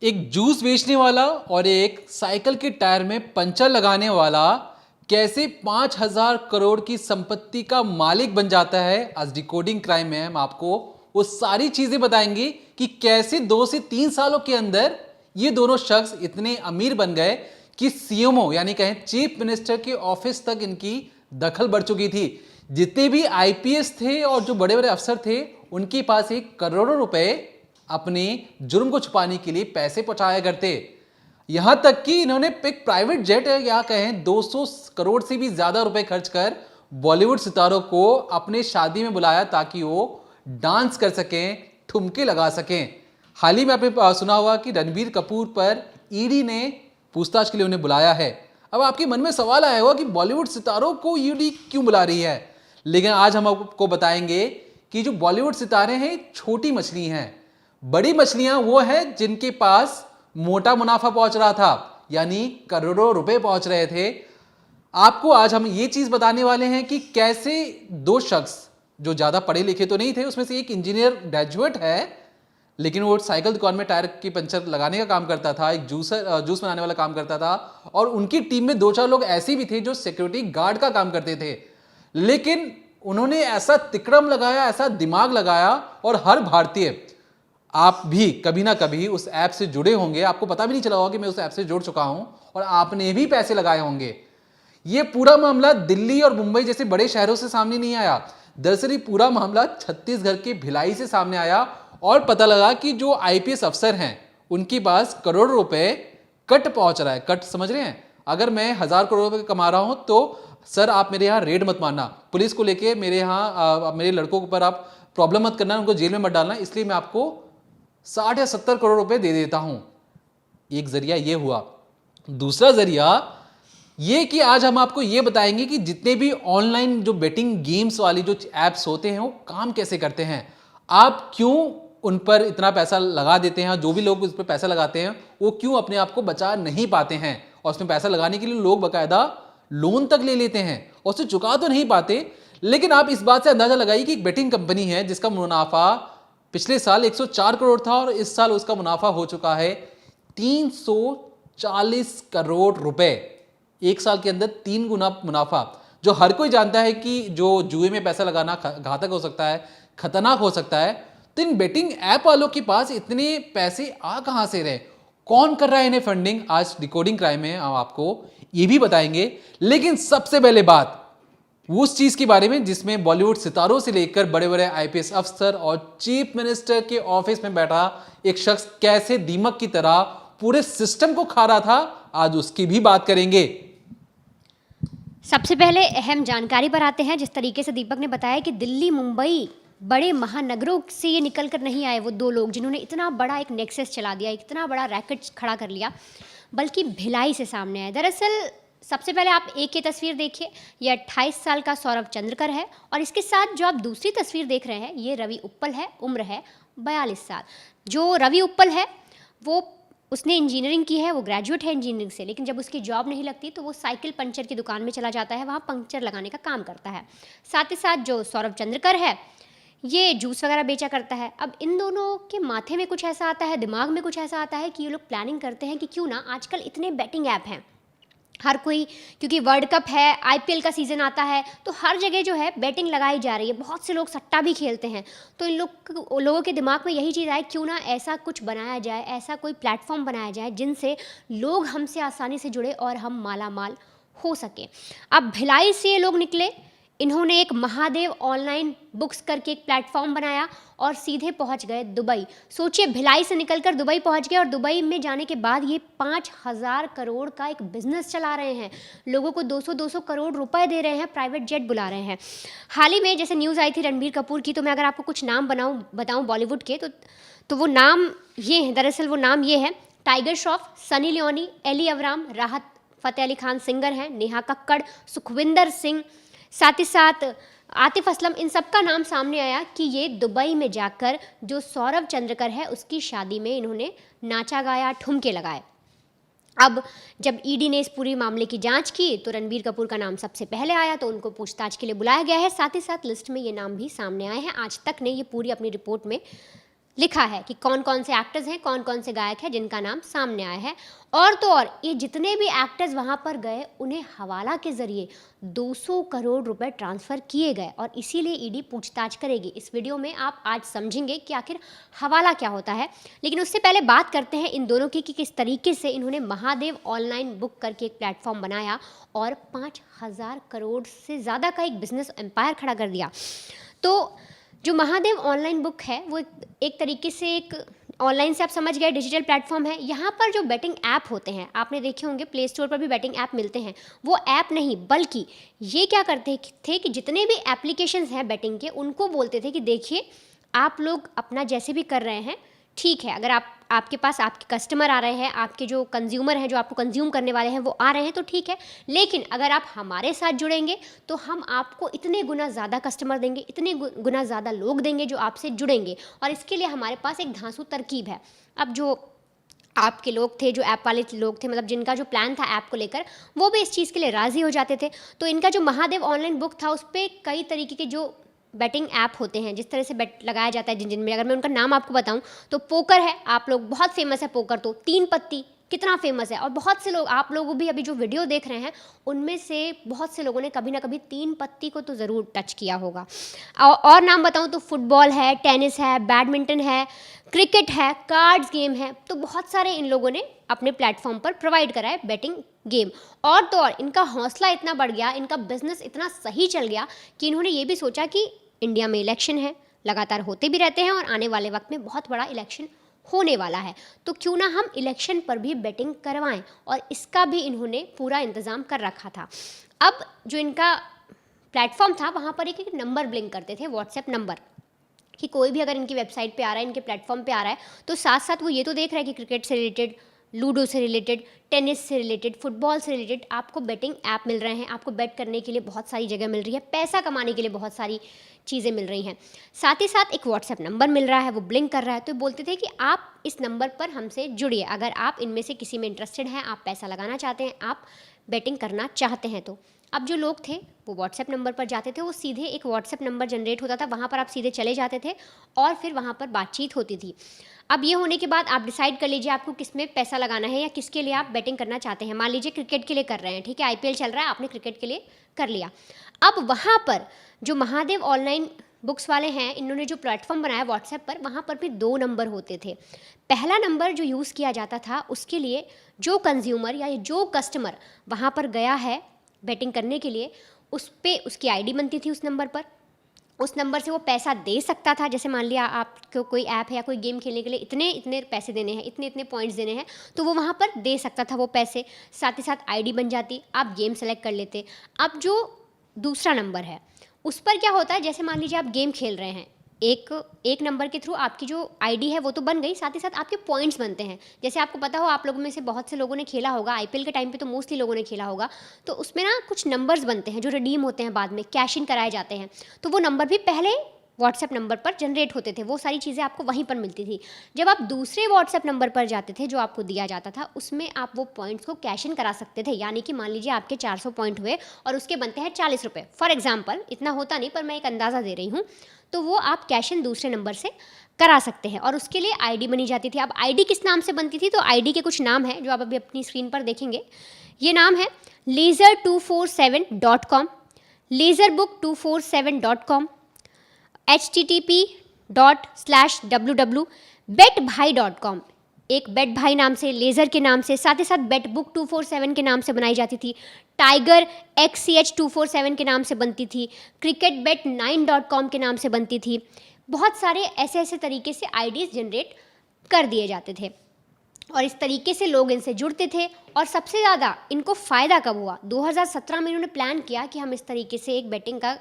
एक जूस बेचने वाला और एक साइकिल के टायर में पंचर लगाने वाला कैसे 5,000 करोड़ की संपत्ति का मालिक बन जाता है। आज डिकोडिंग क्राइम में हम आपको वो सारी चीजें बताएंगे कि कैसे 2 से 3 सालों के अंदर ये दोनों शख्स इतने अमीर बन गए कि सीएमओ यानी कहें चीफ मिनिस्टर के ऑफिस तक इनकी दखल बढ़ चुकी थी। जितने भी आईपीएस थे और जो बड़े बड़े अफसर थे उनके पास एक करोड़ों रुपए अपने जुर्म को छुपाने के लिए पैसे पहुंचाया करते। यहां तक कि इन्होंने एक प्राइवेट जेट है या कहें 200 करोड़ से भी ज्यादा रुपए खर्च कर बॉलीवुड सितारों को अपने शादी में बुलाया ताकि वो डांस कर सकें, ठुमके लगा सकें। हाल ही में आपने सुना होगा कि रणबीर कपूर पर ईडी ने पूछताछ के लिए उन्हें बुलाया है। अब आपके मन में सवाल आया होगा कि बॉलीवुड सितारों को ईडी क्यों बुला रही है, लेकिन आज हम आपको बताएंगे कि जो बॉलीवुड सितारे हैं छोटी मछली हैं। बड़ी मछलियां वो है जिनके पास मोटा मुनाफा पहुंच रहा था, यानी करोड़ों रुपए पहुंच रहे थे। आपको आज हम ये चीज बताने वाले हैं कि कैसे दो शख्स जो ज्यादा पढ़े लिखे तो नहीं थे, उसमें से एक इंजीनियर ग्रेजुएट है लेकिन वो साइकिल दुकान में टायर की पंचर लगाने का काम करता था, एक जूस बनाने वाला काम करता था, और उनकी टीम में 2-4 लोग ऐसे भी थे जो सिक्योरिटी गार्ड का काम करते थे। लेकिन उन्होंने ऐसा तिकड़म लगाया, ऐसा दिमाग लगाया, और हर भारतीय, आप भी कभी ना कभी उस ऐप से जुड़े होंगे, आपको पता भी नहीं चला होगा कि मैं उस ऐप से जुड़ चुका हूं और आपने भी पैसे लगाए होंगे। यह पूरा मामला दिल्ली और मुंबई जैसे बड़े शहरों से सामने नहीं आया। दरअसल पूरा मामला छत्तीसगढ़ के भिलाई से सामने आया और पता लगा कि जो आईपीएस अफसर हैं उनके पास करोड़ों रुपए कट पहुंच रहा है। कट समझ रहे हैं? अगर मैं 1,000 करोड़ रुपए कमा रहा हूं तो सर आप मेरे यहाँ रेड मत मारना, पुलिस को लेके मेरे यहाँ मेरे लड़कों के ऊपर आप प्रॉब्लम मत करना, उनको जेल में मत डालना, इसलिए मैं आपको 60 या 70 करोड़ रुपए दे देता हूं। एक जरिया ये हुआ। दूसरा जरिया ये कि आज हम आपको ये बताएंगे कि जितने भी ऑनलाइन जो बेटिंग गेम्स वाली जो एप्स होते हैं वो काम कैसे करते हैं, आप क्यों उन पर इतना पैसा लगा देते हैं, जो भी लोग उस पर पैसा लगाते हैं वो क्यों अपने आप को बचा नहीं पाते हैं, और उसमें पैसा लगाने के लिए लोग बाकायदा लोन तक ले लेते हैं और उसे चुका तो नहीं पाते। लेकिन आप इस बात से अंदाजा लगाइए कि एक बेटिंग कंपनी है जिसका मुनाफा पिछले साल 104 करोड़ था और इस साल उसका मुनाफा हो चुका है 340 करोड़ रुपए। एक साल के अंदर 3 गुना मुनाफा। जो हर कोई जानता है कि जो जुए में पैसा लगाना घातक हो सकता है, खतरनाक हो सकता है, तो इन बेटिंग ऐप वालों के पास इतने पैसे आ कहां से रहे, कौन कर रहा है इन्हें फंडिंग, आज डिकोडिंग क्राइम में हम आपको ये भी बताएंगे। लेकिन सबसे पहले बात उस चीज के बारे में जिसमें बॉलीवुड सितारों से लेकर बड़े बड़े आईपीएस अफसर और चीफ मिनिस्टर के ऑफिस में बैठा एक शख्स कैसे दीमक की तरह पूरे सिस्टम को खा रहा था, आज उसकी भी बात करेंगे। सबसे पहले अहम जानकारी पर आते हैं। जिस तरीके से दीपक ने बताया कि दिल्ली मुंबई बड़े महानगरों से ये निकल कर नहीं आए वो दो लोग जिन्होंने इतना बड़ा एक नेक्सस चला दिया, इतना बड़ा रैकेट खड़ा कर लिया, बल्कि भिलाई से सामने आए। दरअसल सबसे पहले आप एक ही तस्वीर देखिए, ये 28 साल का सौरभ चंद्रकर है, और इसके साथ जो आप दूसरी तस्वीर देख रहे हैं ये रवि उप्पल है, उम्र है 42 साल। जो रवि उप्पल है वो उसने इंजीनियरिंग की है, वो ग्रेजुएट है इंजीनियरिंग से, लेकिन जब उसकी जॉब नहीं लगती तो वो साइकिल पंचर की दुकान में चला जाता है, वहाँ पंचर लगाने का काम करता है। साथ ही साथ जो सौरभ चंद्रकर है ये जूस वगैरह बेचा करता है। अब इन दोनों के माथे में कुछ ऐसा आता है, दिमाग में कुछ ऐसा आता है कि ये लोग प्लानिंग करते हैं कि क्यों ना आजकल इतने बेटिंग ऐप हैं, हर कोई, क्योंकि वर्ल्ड कप है, आईपीएल का सीज़न आता है, तो हर जगह जो है बेटिंग लगाई जा रही है, बहुत से लोग सट्टा भी खेलते हैं। तो इन लोगों के दिमाग में यही चीज़ आए क्यों ना ऐसा कुछ बनाया जाए, ऐसा कोई प्लेटफॉर्म बनाया जाए जिनसे लोग हमसे आसानी से जुड़े और हम माला माल हो सकें। अब भिलाई से ये लोग निकले, इन्होंने एक महादेव ऑनलाइन बुक्स करके एक प्लेटफॉर्म बनाया और सीधे पहुंच गए दुबई। सोचिए, भिलाई से निकलकर दुबई पहुंच गए और दुबई में जाने के बाद ये 5,000 करोड़ का एक बिजनेस चला रहे हैं, लोगों को 200-200 करोड़ रुपए दे रहे हैं, प्राइवेट जेट बुला रहे हैं। हाल ही में जैसे न्यूज़ आई थी रणबीर कपूर की, तो मैं अगर आपको कुछ नाम बताऊँ बॉलीवुड के तो वो नाम ये हैं। दरअसल वो नाम ये है tiger Shroff, Sunny Leone, Elli Avram, राहत फ़तेह अली खान सिंगर हैं, नेहा कक्कड़, सुखविंदर सिंह, साथ ही साथ आतिफ असलम, इन सब का नाम सामने आया कि ये दुबई में जाकर जो सौरभ चंद्रकर है उसकी शादी में इन्होंने नाचा गाया, ठुमके लगाए। अब जब ईडी ने इस पूरी मामले की जांच की तो रणबीर कपूर का नाम सबसे पहले आया, तो उनको पूछताछ के लिए बुलाया गया है। साथ ही साथ लिस्ट में ये नाम भी सामने आए हैं। आज तक ने ये पूरी अपनी रिपोर्ट में लिखा है कि कौन कौन से एक्टर्स हैं, कौन कौन से गायक हैं जिनका नाम सामने आया है। और तो और ये जितने भी एक्टर्स वहाँ पर गए उन्हें हवाला के ज़रिए 200 करोड़ रुपए ट्रांसफ़र किए गए और इसीलिए ईडी पूछताछ करेगी। इस वीडियो में आप आज समझेंगे कि आखिर हवाला क्या होता है। लेकिन उससे पहले बात करते हैं इन दोनों की कि किस तरीके से इन्होंने महादेव ऑनलाइन बुक करके एक प्लेटफॉर्म बनाया और 5,000 करोड़ से ज़्यादा का एक बिजनेस एम्पायर खड़ा कर दिया। तो जो महादेव ऑनलाइन बुक है वो एक तरीके से एक ऑनलाइन से आप समझ गए डिजिटल प्लेटफॉर्म है। यहाँ पर जो बैटिंग ऐप होते हैं आपने देखे होंगे, प्ले स्टोर पर भी बैटिंग ऐप मिलते हैं। वो ऐप नहीं बल्कि ये क्या करते थे कि जितने भी एप्लीकेशंस हैं बैटिंग के उनको बोलते थे कि देखिए आप लोग अपना जैसे भी कर रहे हैं ठीक है, अगर आपके पास आपके कस्टमर आ रहे हैं, आपके जो कंज्यूमर हैं जो आपको कंज्यूम करने वाले हैं वो आ रहे हैं तो ठीक है, लेकिन अगर आप हमारे साथ जुड़ेंगे तो हम आपको इतने गुना ज़्यादा कस्टमर देंगे, इतने गुना ज़्यादा लोग देंगे जो आपसे जुड़ेंगे और इसके लिए हमारे पास एक धांसू तरकीब है। अब जो आपके लोग थे, जो ऐप वाले लोग थे, मतलब जिनका जो प्लान था ऐप को लेकर, वो भी इस चीज़ के लिए राज़ी हो जाते थे। तो इनका जो महादेव ऑनलाइन बुक था उस पर कई तरीके के जो बैटिंग ऐप होते हैं, जिस तरह से बेट लगाया जाता है जिन जिनमें, अगर मैं उनका नाम आपको बताऊं तो पोकर है, आप लोग बहुत फेमस है पोकर। तो 3 पत्ती कितना फेमस है और बहुत से लोग, आप लोग भी अभी जो वीडियो देख रहे हैं उनमें से बहुत से लोगों ने कभी ना कभी 3 पत्ती को तो ज़रूर टच किया होगा। और नाम बताऊं तो फुटबॉल है, टेनिस है, बैडमिंटन है, क्रिकेट है, कार्ड्स गेम है। तो बहुत सारे इन लोगों ने अपने प्लेटफॉर्म पर प्रोवाइड करा है बैटिंग गेम। और तो और इनका हौसला इतना बढ़ गया, इनका बिजनेस इतना सही चल गया कि इन्होंने ये भी सोचा कि इंडिया में इलेक्शन है, लगातार होते भी रहते हैं और आने वाले वक्त में बहुत बड़ा इलेक्शन होने वाला है, तो क्यों ना हम इलेक्शन पर भी बैटिंग करवाएं। और इसका भी इन्होंने पूरा इंतज़ाम कर रखा था। अब जो इनका प्लेटफॉर्म था वहाँ पर एक नंबर ब्लिंक करते थे, व्हाट्सएप नंबर, कि कोई भी अगर इनकी वेबसाइट पे आ रहा है, इनके प्लेटफॉर्म पे आ रहा है तो साथ साथ वो ये तो देख रहा है कि क्रिकेट से रिलेटेड, लूडो से रिलेटेड, टेनिस से रिलेटेड, फुटबॉल से रिलेटेड आपको बैटिंग ऐप मिल रहे हैं, आपको बैट करने के लिए बहुत सारी जगह मिल रही है, पैसा कमाने के लिए बहुत सारी चीज़ें मिल रही हैं, साथ ही साथ एक व्हाट्सएप नंबर मिल रहा है, वो ब्लिंक कर रहा है। तो बोलते थे कि आप इस नंबर पर हमसे जुड़िए, अगर आप इनमें से किसी में इंटरेस्टेड हैं, आप पैसा लगाना चाहते हैं, आप बैटिंग करना चाहते हैं। तो अब जो लोग थे वो व्हाट्सएप नंबर पर जाते थे, वो सीधे एक व्हाट्सएप नंबर जनरेट होता था, वहाँ पर आप सीधे चले जाते थे और फिर वहाँ पर बातचीत होती थी। अब ये होने के बाद आप डिसाइड कर लीजिए आपको किस में पैसा लगाना है या किसके लिए आप बैटिंग करना चाहते हैं। मान लीजिए क्रिकेट के लिए कर रहे हैं, ठीक है, आईपीएल चल रहा है, आपने क्रिकेट के लिए कर लिया। अब वहाँ पर जो महादेव ऑनलाइन बुक्स वाले हैं, इन्होंने जो प्लेटफॉर्म बनाया व्हाट्सएप पर, वहाँ पर भी 2 नंबर होते थे। पहला नंबर जो यूज़ किया जाता था उसके लिए जो कंज्यूमर या जो कस्टमर वहाँ पर गया है बैटिंग करने के लिए, उस पर उसकी आईडी बनती थी उस नंबर पर, उस नंबर से वो पैसा दे सकता था। जैसे मान लिया आपको कोई ऐप है या कोई गेम खेलने के लिए इतने इतने पैसे देने हैं, इतने इतने पॉइंट्स देने हैं, तो वो वहाँ पर दे सकता था वो पैसे, साथ ही साथ आईडी बन जाती, आप गेम सेलेक्ट कर लेते। अब जो दूसरा नंबर है उस पर क्या होता है, जैसे मान लीजिए आप गेम खेल रहे हैं, एक नंबर के थ्रू आपकी जो आईडी है वो तो बन गई, साथ ही साथ आपके पॉइंट्स बनते हैं। जैसे आपको पता हो, आप लोगों में से बहुत से लोगों ने खेला होगा, आईपीएल के टाइम पे तो मोस्टली लोगों ने खेला होगा, तो उसमें ना कुछ नंबर्स बनते हैं जो रिडीम होते हैं, बाद में कैश इन कराए जाते हैं, तो वो नंबर भी पहले व्हाट्सएप नंबर पर जनरेट होते थे, वो सारी चीज़ें आपको वहीं पर मिलती थी। जब आप दूसरे व्हाट्सएप नंबर पर जाते थे जो आपको दिया जाता था, उसमें आप वो पॉइंट्स को कैश इन करा सकते थे। यानी कि मान लीजिए आपके 400 पॉइंट हुए और उसके बनते हैं 40 रुपये, फॉर एग्जाम्पल, इतना होता नहीं पर मैं एक अंदाज़ा दे रही हूँ, तो वो आप कैश इन दूसरे नंबर से करा सकते हैं और उसके लिए आईडी बनी जाती थी। अब आईडी किस नाम से बनती थी, तो आईडी के कुछ नाम हैं जो आप अभी अपनी स्क्रीन पर देखेंगे। ये नाम है laser247.com, laserbook247.com, http://www.betbhai.com, एक बेट भाई नाम से, लेज़र के नाम से, साथ ही साथ बेट बुक 247 के नाम से बनाई जाती थी, टाइगर XCH247 के नाम से बनती थी, cricketbet9.com के नाम से बनती थी। बहुत सारे ऐसे ऐसे तरीके से आईडीज़ जनरेट कर दिए जाते थे और इस तरीके से लोग इनसे जुड़ते थे। और सबसे ज़्यादा इनको फ़ायदा कब हुआ, 2017 में इन्होंने प्लान किया कि हम इस तरीके से एक बेटिंग का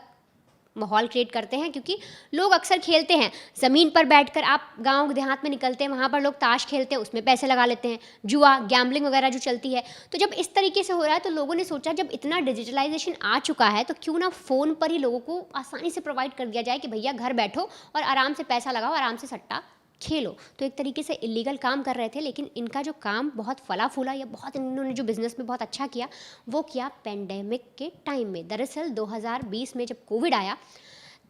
माहौल क्रिएट करते हैं, क्योंकि लोग अक्सर खेलते हैं ज़मीन पर बैठकर, आप गांव देहात में निकलते हैं, वहाँ पर लोग ताश खेलते हैं, उसमें पैसे लगा लेते हैं, जुआ गैम्बलिंग वगैरह जो चलती है। तो जब इस तरीके से हो रहा है तो लोगों ने सोचा जब इतना डिजिटलाइजेशन आ चुका है तो क्यों ना फ़ोन पर ही लोगों को आसानी से प्रोवाइड कर दिया जाए कि भैया घर बैठो और आराम से पैसा लगाओ, आराम से सट्टा खेलो। तो एक तरीके से इलीगल काम कर रहे थे, लेकिन इनका जो काम बहुत फला फूला, या बहुत इन्होंने जो बिज़नेस में बहुत अच्छा किया वो किया पेंडेमिक के टाइम में। दरअसल 2020 में जब कोविड आया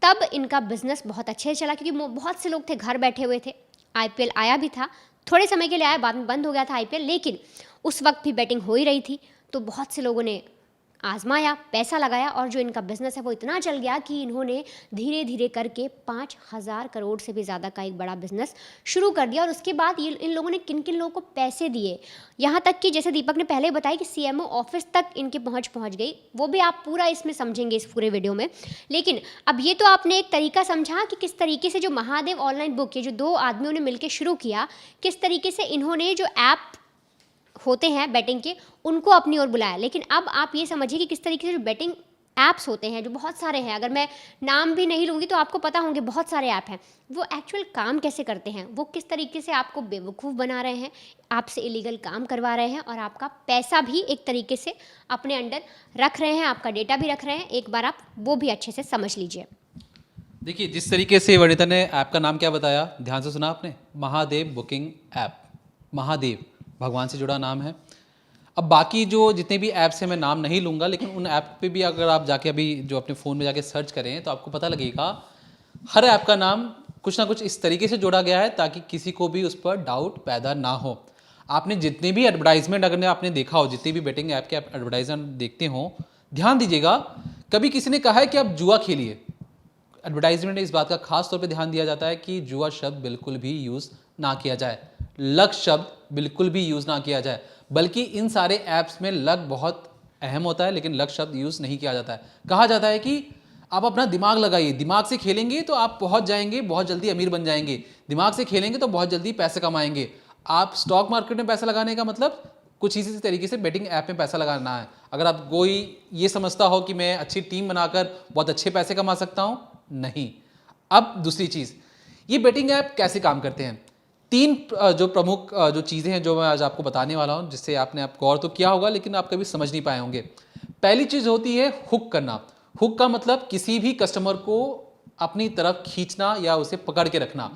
तब इनका बिज़नेस बहुत अच्छे से चला, क्योंकि बहुत से लोग थे घर बैठे हुए थे, आईपीएल आया भी था, थोड़े समय के लिए आया, बाद में बंद हो गया था आईपीएल, लेकिन उस वक्त भी बैटिंग हो ही रही थी। तो बहुत से लोगों ने आजमाया, पैसा लगाया, और जो इनका बिजनेस है वो इतना चल गया कि इन्होंने धीरे धीरे करके 5,000 करोड़ से भी ज़्यादा का एक बड़ा बिजनेस शुरू कर दिया। और उसके बाद ये इन लोगों ने किन किन लोगों को पैसे दिए, यहाँ तक कि जैसे दीपक ने पहले बताया कि सीएमओ ऑफिस तक इनके पहुँच गई, वो भी आप पूरा इसमें समझेंगे इस पूरे वीडियो में। लेकिन अब ये तो आपने एक तरीका समझा कि किस तरीके से जो महादेव ऑनलाइन बुक, ये जो 2 आदमियों ने मिलकर शुरू किया, किस तरीके से इन्होंने जो ऐप होते हैं बैटिंग के उनको अपनी ओर बुलाया। लेकिन अब आप ये समझिए कि किस तरीके से जो बैटिंग ऐप्स होते हैं, जो बहुत सारे हैं, अगर मैं नाम भी नहीं लूँगी तो आपको पता होंगे, बहुत सारे ऐप हैं, वो एक्चुअल काम कैसे करते हैं, वो किस तरीके से आपको बेवकूफ़ बना रहे हैं, आपसे इलीगल काम करवा रहे हैं, और आपका पैसा भी एक तरीके से अपने अंडर रख रहे हैं, आपका डेटा भी रख रहे हैं। एक बार आप वो भी अच्छे से समझ लीजिए। देखिए, जिस तरीके से वनिता ने ऐप का नाम क्या बताया, ध्यान से सुना आपने, महादेव बुकिंग ऐप। महादेव भगवान से जुड़ा नाम है। अब बाकी जो जितने भी ऐप्स हैं मैं नाम नहीं लूँगा, लेकिन उन ऐप पे भी अगर आप जाके अभी जो अपने फ़ोन में जाके सर्च करें तो आपको पता लगेगा हर ऐप का नाम कुछ ना कुछ इस तरीके से जोड़ा गया है ताकि किसी को भी उस पर डाउट पैदा ना हो। आपने जितने भी एडवर्टाइजमेंट अगर आपने देखा हो, जितने भी बेटिंग ऐप के आप एडवर्टाइजमेंट देखते हो, ध्यान दीजिएगा, कभी किसी ने कहा है कि आप जुआ खेलिए, एडवर्टाइजमेंट में इस बात का खास तौर पे ध्यान दिया जाता है कि जुआ शब्द बिल्कुल भी यूज़ ना किया जाए, लक शब्द बिल्कुल भी यूज़ ना किया जाए। बल्कि इन सारे ऐप्स में लक बहुत अहम होता है, लेकिन लक शब्द यूज़ नहीं किया जाता है। कहा जाता है कि आप अपना दिमाग लगाइए, दिमाग से खेलेंगे तो आप पहुंच जाएंगे, बहुत जल्दी अमीर बन जाएंगे, दिमाग से खेलेंगे तो बहुत जल्दी पैसे कमाएंगे। आप स्टॉक मार्केट में पैसा लगाने का मतलब कुछ इसी तरीके से बेटिंग ऐप में पैसा लगाना है। अगर आप कोई ये समझता हो कि मैं अच्छी टीम बनाकर बहुत अच्छे पैसे कमा सकता हूँ, नहीं। अब दूसरी चीज़, ये बेटिंग ऐप कैसे काम करते हैं, 3 जो प्रमुख जो चीज़ें हैं जो मैं आज आपको बताने वाला हूँ, जिससे आपने आप गौर तो किया होगा लेकिन आप कभी समझ नहीं पाए होंगे। पहली चीज़ होती है हुक करना। हुक का मतलब किसी भी कस्टमर को अपनी तरफ खींचना या उसे पकड़ के रखना।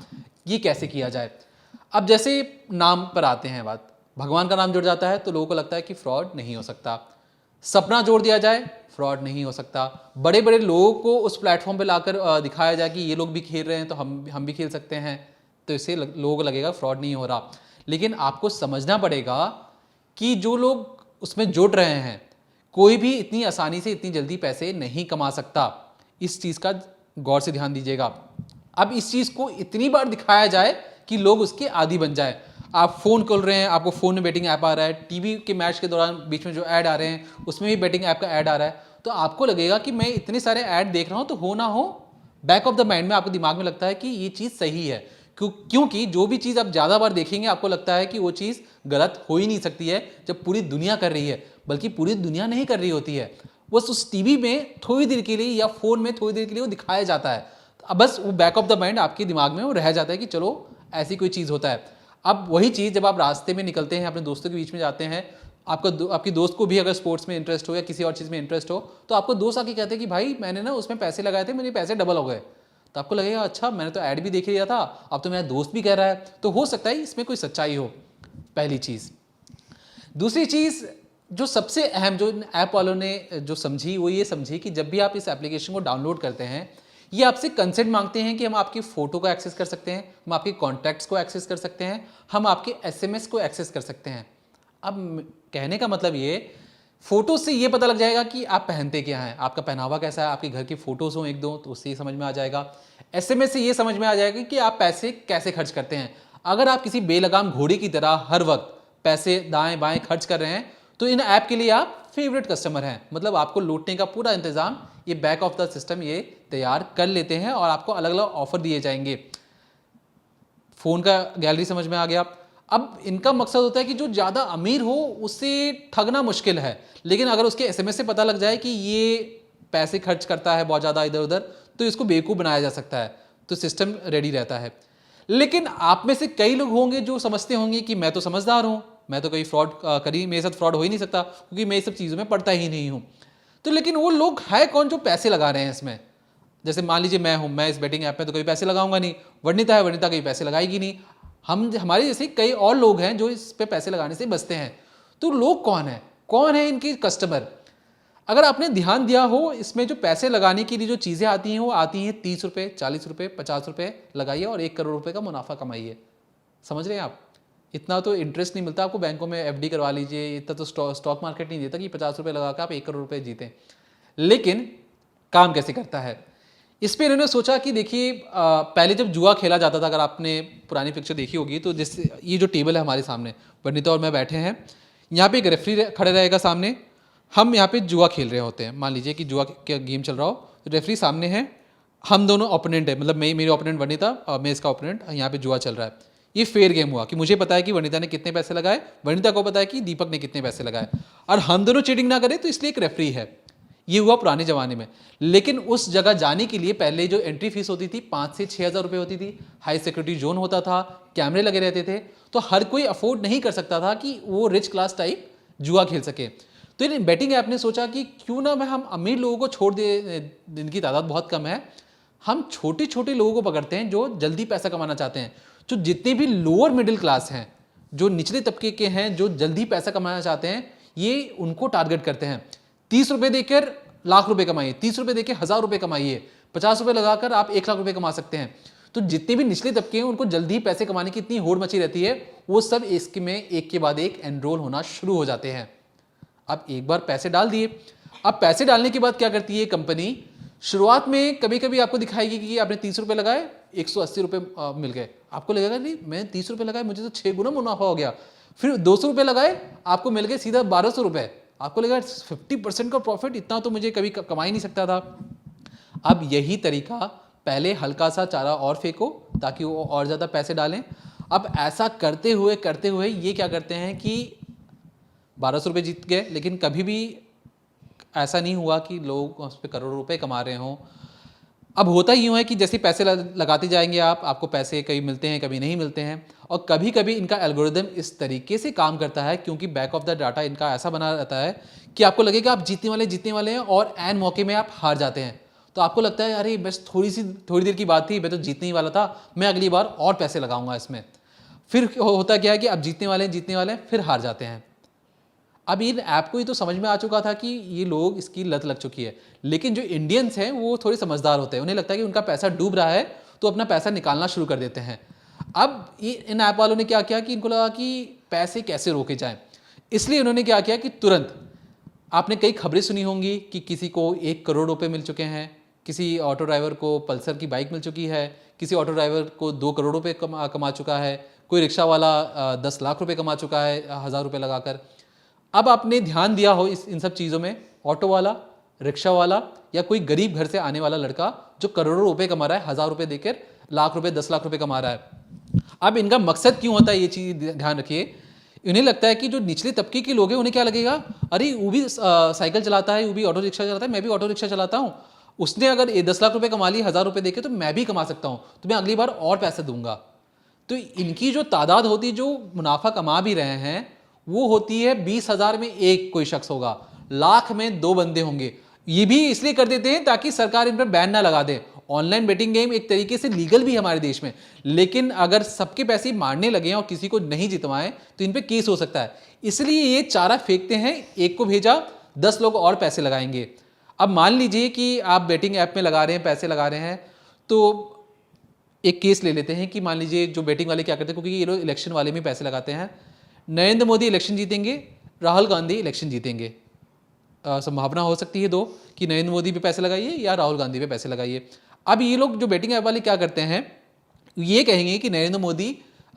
ये कैसे किया जाए? अब जैसे नाम पर आते हैं बात, भगवान का नाम जुड़ जाता है तो लोगों को लगता है कि फ्रॉड नहीं हो सकता। सपना जोड़ दिया जाए, फ्रॉड नहीं हो सकता। बड़े बड़े लोगों को उस प्लेटफॉर्म पे लाकर दिखाया जाए कि ये लोग भी खेल रहे हैं तो हम भी खेल सकते हैं, तो इससे लोगों को लगेगा फ्रॉड नहीं हो रहा। लेकिन आपको समझना पड़ेगा कि जो लोग उसमें जुड़ रहे हैं, कोई भी इतनी आसानी से इतनी जल्दी पैसे नहीं कमा सकता। इस चीज़ का गौर से ध्यान दीजिएगा। अब इस चीज़ को इतनी बार दिखाया जाए कि लोग उसके आदी बन जाए। आप फ़ोन खोल रहे हैं, आपको फ़ोन में बेटिंग ऐप आ रहा है, टीवी के मैच के दौरान बीच में जो ऐड आ रहे हैं उसमें भी बेटिंग ऐप का ऐड आ रहा है, तो आपको लगेगा कि मैं इतने सारे ऐड देख रहा हूँ तो हो ना हो बैक ऑफ द माइंड में आपके दिमाग में लगता है कि ये चीज़ सही है। क्योंकि जो भी चीज़ आप ज़्यादा बार देखेंगे आपको लगता है कि वो चीज़ गलत हो ही नहीं सकती है जब पूरी दुनिया कर रही है। बल्कि पूरी दुनिया नहीं कर रही होती है, बस उस टीवी में थोड़ी देर के लिए या फ़ोन में थोड़ी देर के लिए वो दिखाया जाता है। अब बस वो बैक ऑफ द माइंड आपके दिमाग में वो रह जाता है कि चलो ऐसी कोई चीज़ होता है। अब वही चीज़ जब आप रास्ते में निकलते हैं, अपने दोस्तों के बीच में जाते हैं, आपकी दोस्त को भी अगर स्पोर्ट्स में इंटरेस्ट हो या किसी और चीज़ में इंटरेस्ट हो, तो आपको दोस्त आके कहते हैं कि भाई मैंने ना उसमें पैसे लगाए थे, मेरे पैसे डबल हो गए। तो आपको लगेगा अच्छा मैंने तो ऐड भी देख लिया था, अब तो मेरा दोस्त भी कह रहा है, तो हो सकता है इसमें कोई सच्चाई हो। पहली चीज़। दूसरी चीज़ जो सबसे अहम जो ऐप वालों ने जो समझी, वो ये समझी कि जब भी आप इस एप्लीकेशन को डाउनलोड करते हैं, ये आपसे कंसेंट मांगते हैं कि हम आपकी फ़ोटो को एक्सेस कर सकते हैं, हम आपके कॉन्टैक्ट्स को एक्सेस कर सकते हैं, हम आपके एसएमएस को एक्सेस कर सकते हैं। अब कहने का मतलब ये, फ़ोटो से ये पता लग जाएगा कि आप पहनते क्या हैं, आपका पहनावा कैसा है, आपके घर की फ़ोटोज़ हों 1-2 तो उससे ये समझ में आ जाएगा। एसएमएस से ये समझ में आ जाएगा कि आप पैसे कैसे खर्च करते हैं। अगर आप किसी बेलगाम घोड़े की तरह हर वक्त पैसे दाएँ बाएँ खर्च कर रहे हैं तो इन ऐप के लिए आप फेवरेट कस्टमर हैं। मतलब आपको लूटने का पूरा इंतज़ाम ये बैक ऑफ द सिस्टम ये तैयार कर लेते हैं और आपको अलग अलग ऑफर दिए जाएंगे। फ़ोन का गैलरी समझ में आ गया। अब इनका मकसद होता है कि जो ज़्यादा अमीर हो उससे ठगना मुश्किल है, लेकिन अगर उसके एसएमएस से पता लग जाए कि ये पैसे खर्च करता है बहुत ज़्यादा इधर उधर, तो इसको बेवकूफ़ बनाया जा सकता है, तो सिस्टम रेडी रहता है। लेकिन आप में से कई लोग होंगे जो समझते होंगे कि मैं तो समझदार हूँ, मैं तो कहीं फ्रॉड करी, मेरे साथ फ्रॉड हो ही नहीं सकता क्योंकि मैं ये सब चीज़ों में पढ़ता ही नहीं हूँ। तो लेकिन वो लोग है कौन जो पैसे लगा रहे हैं इसमें? जैसे मान लीजिए मैं हूँ, मैं इस बेटिंग ऐप में तो कभी पैसे लगाऊंगा नहीं, वनिता है, वनिता कहीं पैसे लगाएगी नहीं, हमारे जैसे कई और लोग हैं जो इस पे पैसे लगाने से बचते हैं। तो लोग कौन है इनके कस्टमर? अगर आपने ध्यान दिया हो, इसमें जो पैसे लगाने के लिए जो चीज़ें आती हैं वो आती हैं 30 रुपये, 40 रुपये, 50 रुपये लगाइए और 1 करोड़ रुपये का मुनाफा कमाइए। समझ रहे हैं आप? इतना तो इंटरेस्ट नहीं मिलता आपको बैंकों में, एफडी करवा लीजिए, इतना तो स्टॉक मार्केट नहीं देता कि 50 रुपये लगा कर आप 1 करोड़ रुपये जीतें। लेकिन काम कैसे करता है, इस पर इन्होंने सोचा कि देखिए पहले जब जुआ खेला जाता था, अगर आपने पुरानी पिक्चर देखी होगी तो जैसे ये जो टेबल है हमारे सामने, वनिता और मैं बैठे हैं, यहाँ पे एक रेफरी खड़े रहेगा सामने, हम यहाँ पे जुआ खेल रहे होते हैं। मान लीजिए कि जुआ का गेम चल रहा हो, तो रेफरी सामने है, हम दोनों ओपोनेंट है, मतलब मेरी ओपोनेंट वनिता और मैं इसका ओपोनेंट, यहाँ पे जुआ चल रहा है। ये फेयर गेम हुआ कि मुझे पता है कि वनिता ने कितने पैसे लगाए, वनिता को पता है कि दीपक ने कितने पैसे लगाए, और हम दोनों चीटिंग ना करें तो इसलिए एक रेफरी है। ये हुआ पुराने ज़माने में। लेकिन उस जगह जाने के लिए पहले जो एंट्री फीस होती थी 5 से 6 हज़ार रुपये होती थी, हाई सिक्योरिटी जोन होता था, कैमरे लगे रहते थे, तो हर कोई अफोर्ड नहीं कर सकता था कि वो रिच क्लास टाइप जुआ खेल सके। तो इन बेटिंग ऐप ने सोचा कि क्यों ना मैं हम अमीर लोगों को छोड़ दे, जिनकी तादाद बहुत कम है, हम छोटे छोटे लोगों को पकड़ते हैं जो जल्दी पैसा कमाना चाहते हैं, जो जितने भी लोअर मिडिल क्लास हैं, जो निचले तबके के हैं, जो जल्दी पैसा कमाना चाहते हैं, ये उनको टारगेट करते हैं। 30 रुपये देकर लाख रुपए कमाइए, 30 रुपये देकर 1000 रुपये कमाइए, 50 रुपये लगाकर आप 1 लाख रुपये कमा सकते हैं। तो जितने भी निचले तबके हैं उनको जल्दी पैसे कमाने की इतनी होड़ मची रहती है, वो सब इसमें एक के बाद एक एनरोल होना शुरू हो जाते हैं। अब एक बार पैसे डाल दिए, अब पैसे डालने के बाद क्या करती है कंपनी, शुरुआत में कभी कभी आपको दिखाएगी कि आपने 30 रुपये लगाए, 180 रुपये मिल गए, आपको लगेगा नहीं मैं 30 रुपये लगाए, मुझे तो 6 गुना मुनाफा हो गया। फिर 200 रुपये लगाए, आपको मिल गए सीधा 1200 रुपये, आपको लगेगा 50% का प्रॉफिट, इतना तो मुझे कभी कमा ही नहीं सकता था। अब यही तरीका, पहले हल्का सा चारा और फेंको ताकि वो और ज़्यादा पैसे डालें। अब ऐसा करते हुए ये क्या करते हैं कि 1200 रुपये जीत गए, लेकिन कभी भी ऐसा नहीं हुआ कि लोग उस पर करोड़ों रुपए कमा रहे हों। अब होता यूँ है कि जैसे पैसे लगाते जाएंगे आपको पैसे कभी मिलते हैं कभी नहीं मिलते हैं, और कभी कभी इनका एल्गोरिदम इस तरीके से काम करता है, क्योंकि बैक ऑफ द डाटा इनका ऐसा बना रहता है कि आपको लगेगा आप जीतने वाले हैं और एन मौके में आप हार जाते हैं। तो आपको लगता है अरे बस थोड़ी देर की बात थी, मैं तो जीतने ही वाला था, मैं अगली बार और पैसे लगाऊंगा इसमें। फिर होता क्या है कि आप जीतने वाले हैं, फिर हार जाते हैं। अब इन ऐप को ही तो समझ में आ चुका था कि ये लोग इसकी लत लग चुकी है, लेकिन जो इंडियंस हैं वो थोड़े समझदार होते हैं, उन्हें लगता है कि उनका पैसा डूब रहा है तो अपना पैसा निकालना शुरू कर देते हैं। अब इन ऐप वालों ने क्या किया कि इनको लगा कि पैसे कैसे रोके जाएं, इसलिए उन्होंने क्या किया कि तुरंत, आपने कई खबरें सुनी होंगी कि किसी को 1 करोड़ रुपए मिल चुके हैं, किसी ऑटो ड्राइवर को पल्सर की बाइक मिल चुकी है, किसी ऑटो ड्राइवर को 2 करोड़ रुपये कमा चुका है, कोई रिक्शा वाला 10 लाख रुपये कमा चुका है 1000 रुपये लगाकर। अब आपने ध्यान दिया हो इन सब चीज़ों में, ऑटो वाला, रिक्शा वाला, या कोई गरीब घर से आने वाला लड़का जो करोड़ों रुपए कमा रहा है, 1000 रुपये देकर लाख रुपए 10 लाख रुपए कमा रहा है। अब इनका मकसद क्यों होता है, ये चीज़ ध्यान रखिए। इन्हें लगता है कि जो निचले तबके के लोग हैं उन्हें क्या लगेगा, अरे वो भी साइकिल चलाता है, वो भी ऑटो रिक्शा चलाता है, मैं भी ऑटो रिक्शा चलाता हूँ, उसने अगर 10 लाख रुपए कमा लिए 1000 रुपये देके, तो मैं भी कमा सकता हूँ, तो मैं अगली बार और पैसे दूंगा। तो इनकी जो तादाद होती है, जो मुनाफा कमा भी रहे हैं, वो होती है 20,000 में एक कोई शख्स होगा, लाख में 2 बंदे होंगे। ये भी इसलिए कर देते हैं ताकि सरकार इन पर बैन ना लगा दे। ऑनलाइन बेटिंग गेम एक तरीके से लीगल भी है हमारे देश में, लेकिन अगर सबके पैसे मारने लगे और किसी को नहीं जितवाएं तो इन पे केस हो सकता है। इसलिए ये चारा फेंकते हैं, एक को भेजा 10 लोग और पैसे लगाएंगे। अब मान लीजिए कि आप बेटिंग ऐप में लगा रहे हैं, पैसे लगा रहे हैं, तो एक केस ले लेते हैं कि मान लीजिए जो बेटिंग वाले क्या करते हैं, क्योंकि ये लोग इलेक्शन वाले में पैसे लगाते हैं, नरेंद्र मोदी इलेक्शन जीतेंगे, राहुल गांधी इलेक्शन जीतेंगे, संभावना हो सकती है 2 कि नरेंद्र मोदी पे पैसे लगाइए या राहुल गांधी पे पैसे लगाइए। अब ये लोग जो बेटिंग ऐप वाले क्या करते हैं, ये कहेंगे कि नरेंद्र मोदी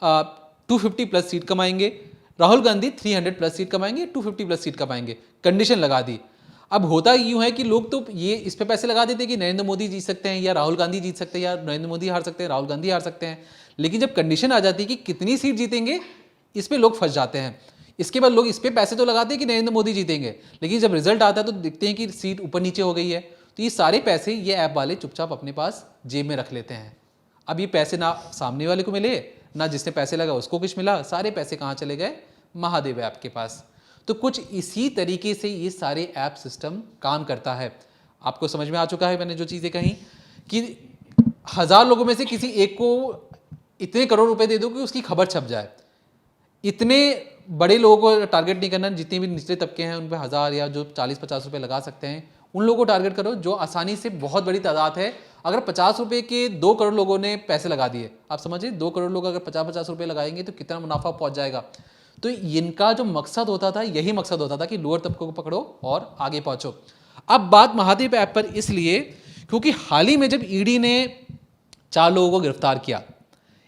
250 प्लस सीट कमाएंगे, राहुल गांधी 300 प्लस सीट कमाएंगे, 250 प्लस सीट कमाएंगे, कंडीशन लगा दी। अब होता यूँ है कि लोग तो ये इस पे पैसे लगा देते हैं कि नरेंद्र मोदी जीत सकते हैं या राहुल गांधी जीत सकते हैं, या नरेंद्र मोदी हार सकते हैं, राहुल गांधी हार सकते हैं। लेकिन जब कंडीशन आ जाती है कि कितनी सीट जीतेंगे, इस पे लोग फंस जाते हैं। इसके बाद लोग इस पे पैसे तो लगाते हैं कि नरेंद्र मोदी जीतेंगे, लेकिन जब रिजल्ट आता है तो देखते हैं कि सीट ऊपर नीचे हो गई है, तो ये सारे पैसे ये ऐप वाले चुपचाप अपने पास जेब में रख लेते हैं। अब ये पैसे ना सामने वाले को मिले, ना जिसने पैसे लगा उसको कुछ मिला, सारे पैसे कहाँ चले गए, महादेव ऐप के पास। तो कुछ इसी तरीके से ये सारे ऐप सिस्टम काम करता है। आपको समझ में आ चुका है मैंने जो चीज़ें कही, कि 1000 लोगों में से किसी एक को इतने करोड़ रुपए दे दो कि उसकी खबर छप जाए। इतने बड़े लोगों को टारगेट नहीं करना, जितने भी निचले तबके हैं उन पर 1000 या जो 40-50 रुपये लगा सकते हैं उन लोगों को टारगेट करो जो आसानी से, बहुत बड़ी तादाद है। अगर 50 रुपए के 2 करोड़ लोगों ने पैसे लगा दिए, आप समझिए 2 करोड़ लोग अगर 50-50 रुपए लगाएंगे तो कितना मुनाफा पहुंच जाएगा। तो इनका जो मकसद होता था, यही मकसद होता था कि लोअर तबकों को पकड़ो और आगे पहुंचो। अब बात महादीप ऐप पर इसलिए क्योंकि हाल ही में जब ईडी ने 4 लोगों को गिरफ्तार किया,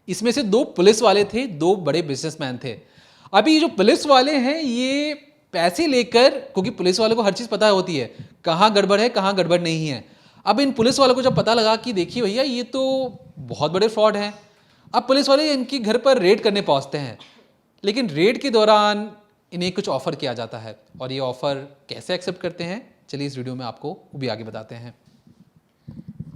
इसमें से 2 पुलिस वाले थे, 2 बड़े बिजनेसमैन थे। अभी जो पुलिस वाले हैं ये पैसे लेकर, क्योंकि पुलिस वालों को हर चीज़ पता होती है कहाँ गड़बड़ है कहाँ गड़बड़ नहीं है। अब इन पुलिस वालों को जब पता लगा कि देखिए भैया ये तो बहुत बड़े फ्रॉड हैं, अब पुलिस वाले इनके घर पर रेड करने पहुंचते हैं। लेकिन रेड के दौरान इन्हें कुछ ऑफर किया जाता है, और ये ऑफर कैसे एक्सेप्ट करते हैं चलिए इस वीडियो में आपको वो भी आगे बताते हैं।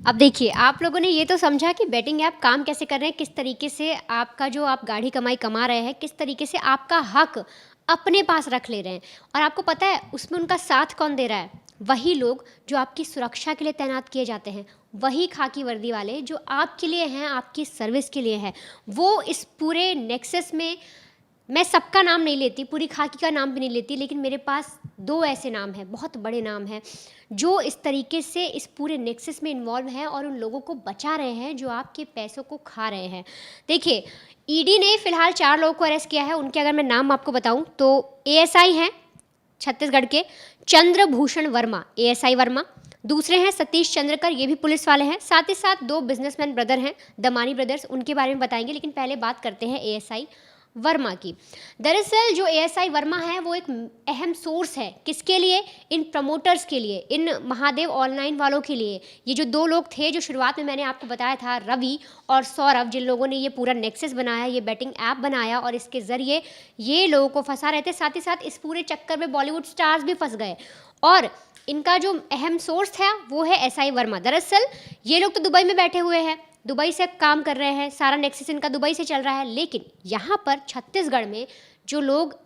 अब देखिए, आप लोगों ने ये तो समझा कि बेटिंग ऐप काम कैसे कर रहे हैं, किस तरीके से आपका जो आप गाढ़ी कमाई कमा रहे हैं, किस तरीके से आपका हक अपने पास रख ले रहे हैं। और आपको पता है उसमें उनका साथ कौन दे रहा है? वही लोग जो आपकी सुरक्षा के लिए तैनात किए जाते हैं, वही खाकी वर्दी वाले जो आपके लिए हैं, आपकी सर्विस के लिए हैं। वो इस पूरे नेक्सस में, मैं सबका नाम नहीं लेती, पूरी खाकी का नाम भी नहीं लेती, लेकिन मेरे पास 2 ऐसे नाम हैं, बहुत बड़े नाम हैं, जो इस तरीके से इस पूरे नेक्सस में इन्वॉल्व हैं और उन लोगों को बचा रहे हैं जो आपके पैसों को खा रहे हैं। देखिए, ईडी ने फिलहाल 4 लोगों को अरेस्ट किया है। उनके अगर मैं नाम आपको बताऊं तो एएसआई हैं छत्तीसगढ़ के चंद्रभूषण वर्मा, एएसआई वर्मा। दूसरे हैं सतीश चंद्रकर, ये भी पुलिस वाले हैं। साथ ही साथ 2 बिजनेसमैन ब्रदर हैं, दमानी ब्रदर्स, उनके बारे में बताएंगे। लेकिन पहले बात करते हैं एएसआई वर्मा की। दरअसल जो एएसआई वर्मा है वो एक अहम सोर्स है, किसके लिए? इन प्रमोटर्स के लिए, इन महादेव ऑनलाइन वालों के लिए। ये जो 2 लोग थे जो शुरुआत में मैंने आपको बताया था, रवि और सौरभ, जिन लोगों ने ये पूरा नेक्सस बनाया, ये बेटिंग ऐप बनाया और इसके ज़रिए ये लोगों को फंसा रहे थे। साथ ही साथ इस पूरे चक्कर में बॉलीवुड स्टार्स भी फंस गए, और इनका जो अहम सोर्स था वो है एसआई वर्मा। दरअसल ये लोग तो दुबई में बैठे हुए हैं, दुबई से काम कर रहे हैं, सारा नेक्सस इनका दुबई से चल रहा है। लेकिन यहाँ पर छत्तीसगढ़ में जो लोग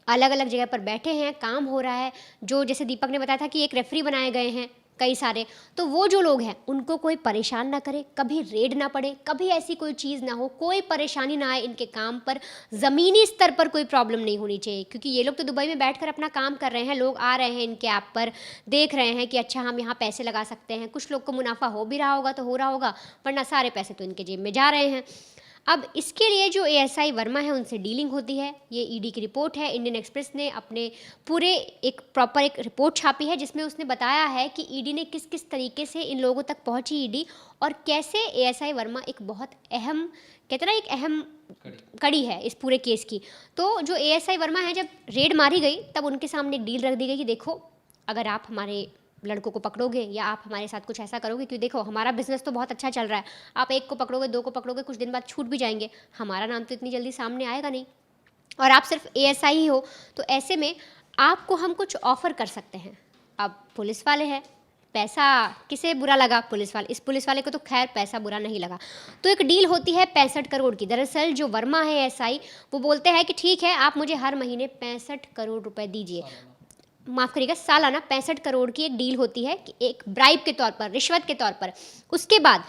अलग अलग जगह पर बैठे हैं, काम हो रहा है, जो जैसे दीपक ने बताया था कि एक रेफरी बनाए गए हैं कई सारे, तो वो जो लोग हैं उनको कोई परेशान ना करे, कभी रेड ना पड़े, कभी ऐसी कोई चीज़ ना हो, कोई परेशानी ना आए इनके काम पर, ज़मीनी स्तर पर कोई प्रॉब्लम नहीं होनी चाहिए। क्योंकि ये लोग तो दुबई में बैठकर अपना काम कर रहे हैं, लोग आ रहे हैं इनके ऐप पर, देख रहे हैं कि अच्छा हम यहाँ पैसे लगा सकते हैं। कुछ लोग को मुनाफा हो भी रहा होगा तो हो रहा होगा, वरना सारे पैसे तो इनके जेब में जा रहे हैं। अब इसके लिए जो एएसआई वर्मा है उनसे डीलिंग होती है। ये ईडी की रिपोर्ट है, इंडियन एक्सप्रेस ने अपने पूरे एक प्रॉपर एक रिपोर्ट छापी है जिसमें उसने बताया है कि ईडी ने किस किस तरीके से इन लोगों तक पहुंची ईडी, और कैसे एएसआई वर्मा एक बहुत अहम, कहते ना, एक अहम कड़ी है इस पूरे केस की। तो जो एएसआई वर्मा है, जब रेड मारी गई तब उनके सामने एक डील रख दी गई कि देखो, अगर आप हमारे लड़कों को पकड़ोगे या आप हमारे साथ कुछ ऐसा करोगे, क्योंकि देखो हमारा बिजनेस तो बहुत अच्छा चल रहा है, आप 1 को पकड़ोगे, 2 को पकड़ोगे, कुछ दिन बाद छूट भी जाएंगे, हमारा नाम तो इतनी जल्दी सामने आएगा नहीं, और आप सिर्फ एएसआई ही हो, तो ऐसे में आपको हम कुछ ऑफर कर सकते हैं। अब पुलिस वाले हैं, पैसा किसे बुरा लगा? पुलिस वाले, इस पुलिस वाले को तो खैर पैसा बुरा नहीं लगा। तो एक डील होती है 65 करोड़ की। दरअसल जो वर्मा है एएसआई, वो बोलते हैं कि ठीक है, आप मुझे हर महीने 65 करोड़ रुपए दीजिए, माफ़ करिएगा सालाना 65 करोड़ की एक डील होती है कि एक ब्राइब के तौर पर, रिश्वत के तौर पर। उसके बाद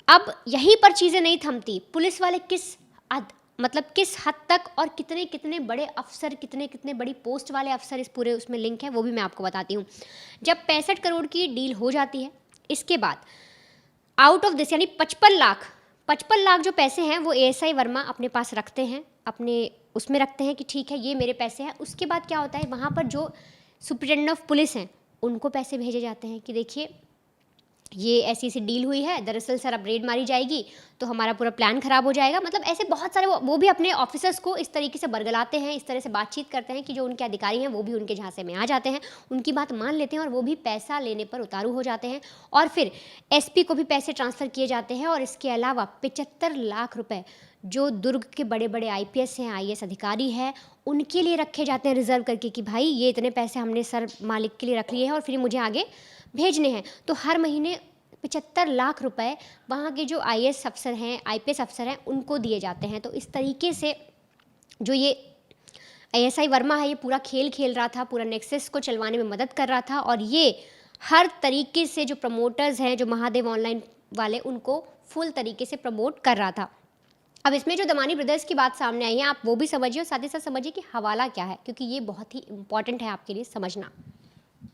अब यहीं पर चीज़ें नहीं थमती, पुलिस वाले किस हद तक और कितने कितने बड़े अफसर, कितने कितने बड़ी पोस्ट वाले अफसर इस पूरे उसमें लिंक है, वो भी मैं आपको बताती हूँ। जब 65 करोड़ की डील हो जाती है, इसके बाद आउट ऑफ दिस यानी 55 लाख जो पैसे हैं वो एएसआई वर्मा अपने पास रखते हैं, अपने उसमें रखते हैं कि ठीक है ये मेरे पैसे हैं। उसके बाद क्या होता है, वहाँ पर जो सुप्रिटेंडेंट ऑफ पुलिस हैं उनको पैसे भेजे जाते हैं कि देखिए ये ऐसी ऐसी डील हुई है, दरअसल सर अब रेड मारी जाएगी तो हमारा पूरा प्लान ख़राब हो जाएगा। मतलब ऐसे बहुत सारे वो भी अपने ऑफिसर्स को इस तरीके से बरगलाते हैं, इस तरह से बातचीत करते हैं कि जो उनके अधिकारी हैं वो भी उनके झांसे में आ जाते हैं, उनकी बात मान लेते हैं और वो भी पैसा लेने पर उतारू हो जाते हैं। और फिर एसपी को भी पैसे ट्रांसफ़र किए जाते हैं। और इसके अलावा 75 लाख रुपये जो दुर्ग के बड़े बड़े आईपीएस हैं, आईएएस अधिकारी हैं, उनके लिए रखे जाते हैं रिजर्व करके कि भाई ये इतने पैसे हमने सर मालिक के लिए रख लिए हैं और फिर मुझे आगे भेजने हैं। तो हर महीने 75 लाख रुपए वहाँ के जो आईएएस अफसर हैं, आईपीएस अफसर हैं, उनको दिए जाते हैं। तो इस तरीके से जो ये एएसआई वर्मा है ये पूरा खेल खेल रहा था, पूरा नेक्सस को चलवाने में मदद कर रहा था, और ये हर तरीके से जो प्रमोटर्स हैं, जो महादेव ऑनलाइन वाले, उनको फुल तरीके से प्रमोट कर रहा था। अब इसमें जो दमानी ब्रदर्स की बात सामने आई है, आप वो भी समझिए और साथ ही साथ समझिए कि हवाला क्या है, क्योंकि ये बहुत ही इंपॉर्टेंट है आपके लिए समझना।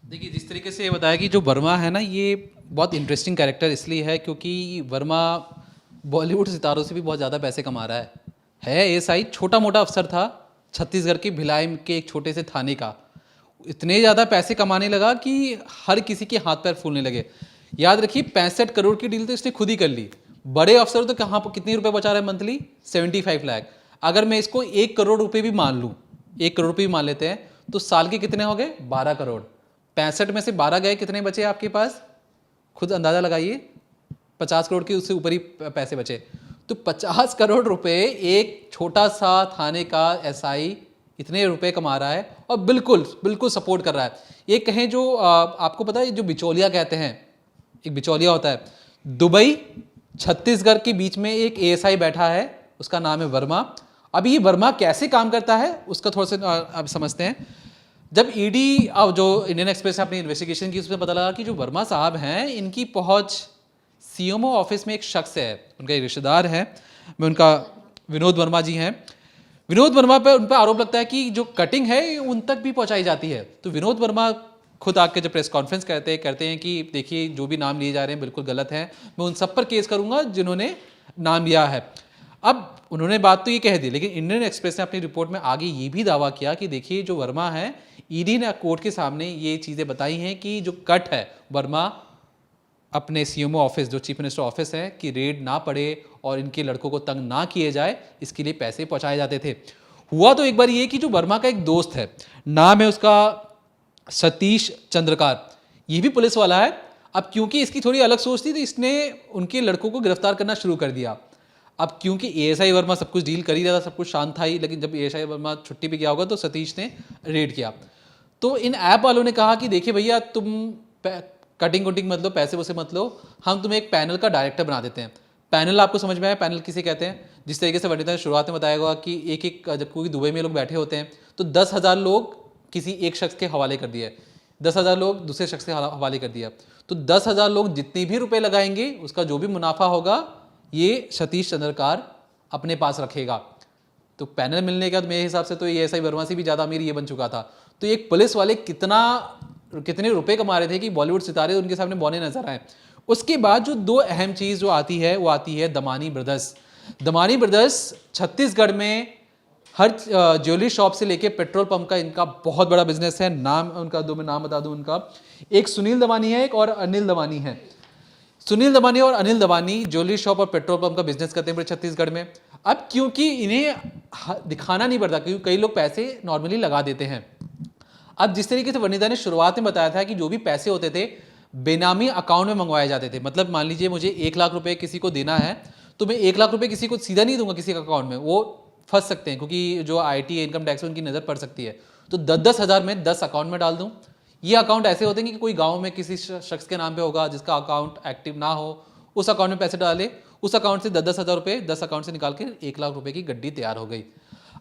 देखिए, जिस तरीके से ये बताया कि जो वर्मा है ना, ये बहुत इंटरेस्टिंग कैरेक्टर इसलिए है क्योंकि वर्मा बॉलीवुड सितारों से भी बहुत ज़्यादा पैसे कमा रहा है एएसआई, छोटा मोटा अफसर था छत्तीसगढ़ की भिलाई के एक छोटे से थाने का। इतने ज़्यादा पैसे कमाने लगा कि हर किसी के हाथ पैर फूलने लगे। याद रखिए, 65 करोड़ की डील तो इसने खुद ही कर ली। बड़े अफसर तो कहाँ पर कितने रुपए बचा रहे हैं मंथली? 75 लाख। अगर मैं इसको 1 करोड़ रुपए भी मान लूँ, 1 करोड़ रुपये भी मान लेते हैं, तो साल के कितने हो गए? 12 करोड़। 65 में से 12 गए, कितने बचे आपके पास? खुद अंदाजा लगाइए। 50 करोड़ के उससे ऊपर ही पैसे बचे। तो 50 करोड़ रुपए एक छोटा सा थाने का एसआई इतने रुपए कमा रहा है और बिल्कुल बिल्कुल सपोर्ट कर रहा है। ये कहें जो आपको पता है जो बिचौलिया कहते हैं, एक बिचौलिया होता है दुबई छत्तीसगढ़ के बीच में, एक एएसआई बैठा है, उसका नाम है वर्मा। अब ये वर्मा कैसे काम करता है उसका थोड़ा सा अब समझते हैं। जब ईडी अब जो इंडियन एक्सप्रेस ने अपनी इन्वेस्टिगेशन की, उसमें पता लगा कि जो वर्मा साहब हैं, इनकी पहुंच सीएमओ ऑफिस में एक शख्स है, उनका एक रिश्तेदार है, मैं उनका विनोद वर्मा जी हैं। विनोद वर्मा पर उन पर आरोप लगता है कि जो कटिंग है उन तक भी पहुंचाई जाती है। तो विनोद वर्मा खुद आके जब प्रेस कॉन्फ्रेंस कहते हैं कि देखिए जो भी नाम लिए जा रहे हैं बिल्कुल गलत है, मैं उन सब पर केस करूंगा जिन्होंने नाम लिया है। अब उन्होंने बात तो ये कह दी, लेकिन इंडियन एक्सप्रेस ने अपनी रिपोर्ट में आगे ये भी दावा किया कि देखिए जो वर्मा है, ईडी ने कोर्ट के सामने ये चीज़ें बताई हैं कि जो कट है वर्मा अपने सीएमओ ऑफिस, जो चीफ मिनिस्टर ऑफिस है, कि रेड ना पड़े और इनके लड़कों को तंग ना किए जाए, इसके लिए पैसे पहुंचाए जाते थे। हुआ तो एक बार ये कि जो वर्मा का एक दोस्त है, नाम है उसका सतीश चंद्रकार, ये भी पुलिस वाला है। अब क्योंकि इसकी थोड़ी अलग सोच थी तो इसने उनके लड़कों को गिरफ्तार करना शुरू कर दिया। अब क्योंकि एएसआई वर्मा सब कुछ डील कर ही रहा था, सब कुछ शांत था ही, लेकिन जब एएसआई वर्मा छुट्टी पे गया होगा तो सतीश ने रेड किया। तो इन ऐप वालों ने कहा कि देखिए भैया, तुम कटिंग कुटिंग मत लो, पैसे वैसे मत लो, हम तुम्हें एक पैनल का डायरेक्टर बना देते हैं। पैनल आपको समझ में आया पैनल किसे कहते हैं? जिस तरीके से वनिता ने शुरुआत में बताया हुआ कि एक जब कोई दुबई में लोग बैठे होते हैं तो 10,000 लोग किसी एक शख्स के हवाले कर दिए, 10,000 लोग दूसरे शख्स के हवाले कर दिया। तो 10,000 लोग जितने भी रुपए लगाएंगे उसका जो भी मुनाफा होगा ये सतीश चंद्रकार अपने पास रखेगा। तो पैनल मिलने का तो मेरे हिसाब से तो ये एएसआई वर्मा से भी ज़्यादा अमीर ये बन चुका था। तो एक पुलिस वाले कितने रुपए कमा रहे थे कि बॉलीवुड सितारे उनके सामने बौने नजर आए। उसके बाद जो दो अहम चीज़ जो आती है वो आती है दमानी ब्रदर्स। दमानी ब्रदर्स छत्तीसगढ़ में हर ज्वेलरी शॉप से लेके पेट्रोल पंप का इनका बहुत बड़ा बिजनेस है। नाम उनका दो मैं नाम बता दूं उनका, एक सुनील दमानी है, एक और अनिल दमानी है। सुनील दमानी और अनिल दमानी ज्वेलरी शॉप और पेट्रोल पंप का बिजनेस करते हैं पूरे छत्तीसगढ़ में। अब क्योंकि इन्हें दिखाना नहीं पड़ता, क्योंकि कई लोग पैसे नॉर्मली लगा देते हैं। अब जिस तरीके से वनिता ने शुरुआत में बताया था कि जो भी पैसे होते थे बेनामी अकाउंट में मंगवाए जाते थे। मतलब मान लीजिए मुझे 1 लाख रुपए किसी को देना है तो मैं 1 लाख रुपए किसी को सीधा नहीं दूंगा किसी के अकाउंट में, वो फंस सकते हैं क्योंकि जो आईटी इनकम टैक्स उनकी नज़र पड़ सकती है। तो 10-10 हज़ार में 10 अकाउंट में डाल दूं। ये अकाउंट ऐसे होते हैं कि कोई गाँव में किसी शख्स के नाम पर होगा जिसका अकाउंट एक्टिव ना हो, उस अकाउंट में पैसे डाले, उस अकाउंट से 10-10 हज़ार रुपये 10 अकाउंट से निकाल के 1 लाख रुपए की गड्डी तैयार हो गई।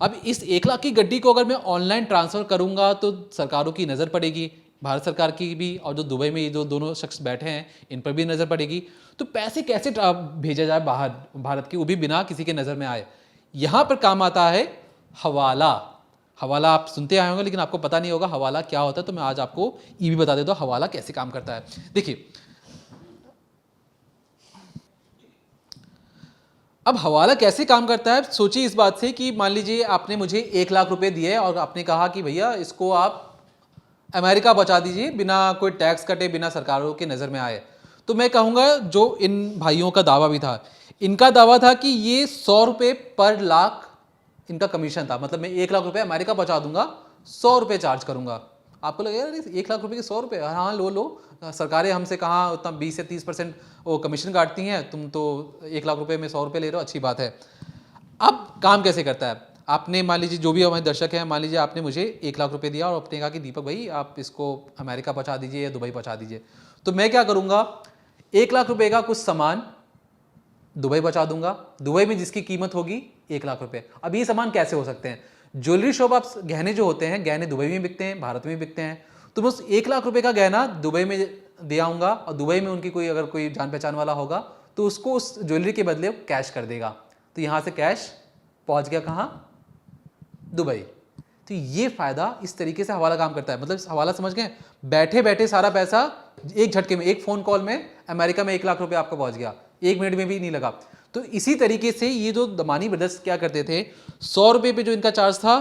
अब इस 1 लाख की गड्डी को अगर मैं ऑनलाइन ट्रांसफ़र करूंगा तो सरकारों की नज़र पड़ेगी, भारत सरकार की भी, और जो दुबई में ये जो दोनों शख्स बैठे हैं इन पर भी नज़र पड़ेगी। तो पैसे कैसे भेजा जाए बाहर भारत की, वो भी बिना किसी के नज़र में आए? यहाँ पर काम आता है हवाला। हवाला आप सुनते आए होंगे लेकिन आपको पता नहीं होगा हवाला क्या होता है। तो मैं आज आपको ये भी बता देता हूँ हवाला कैसे काम करता है। देखिए, अब हवाला कैसे काम करता है, सोचिए इस बात से कि मान लीजिए आपने मुझे 1 लाख रुपए दिए और आपने कहा कि भैया इसको आप अमेरिका पहुंचा दीजिए बिना कोई टैक्स कटे, बिना सरकारों के नज़र में आए। तो मैं कहूँगा जो इन भाइयों का दावा भी था, इनका दावा था कि ये 100 रुपये पर लाख इनका कमीशन था। मतलब मैं 1 लाख रुपए अमेरिका पहुंचा दूंगा, 100 रुपये चार्ज करूंगा। आपको लगेगा अरे 1 लाख रुपए के 100 रुपये, हाँ लो सरकारें हमसे कहाँ उतना 20 से 30% वो कमीशन काटती हैं, तुम तो 1 लाख रुपए में 100 रुपये ले रहे हो, अच्छी बात है। अब काम कैसे करता है? आपने मान लीजिए जो भी हमारे दर्शक हैं, मान लीजिए आपने मुझे 1 लाख रुपए दिया और आपने कहा कि दीपक भाई आप इसको अमेरिका पहुंचा दीजिए या दुबई पहुंचा दीजिए। तो मैं क्या करूंगा, 1 लाख रुपए का कुछ सामान दुबई पहुंचा दूंगा, दुबई में जिसकी कीमत होगी 1 लाख रुपए। अब ये सामान कैसे हो सकते हैं? ज्वेलरी शॉप, आप गहने जो होते हैं, गहने दुबई में बिकते हैं, भारत में बिकते हैं। तो मैं उस 1 लाख रुपए का गहना दुबई में दे आऊँगा और दुबई में उनकी कोई अगर कोई जान पहचान वाला होगा तो उसको उस ज्वेलरी के बदले कैश कर देगा। तो यहाँ से कैश पहुँच गया कहाँ? दुबई। तो ये फायदा इस तरीके से हवाला काम करता है। मतलब हवाला समझ गए, बैठे बैठे सारा पैसा एक झटके में, एक फोन कॉल में अमेरिका में 1 लाख रुपए आपका पहुंच गया, 1 मिनट में भी नहीं लगा। तो इसी तरीके से ये जो दमानी ब्रदर्स क्या करते थे, 100 रुपए पे जो इनका चार्ज था,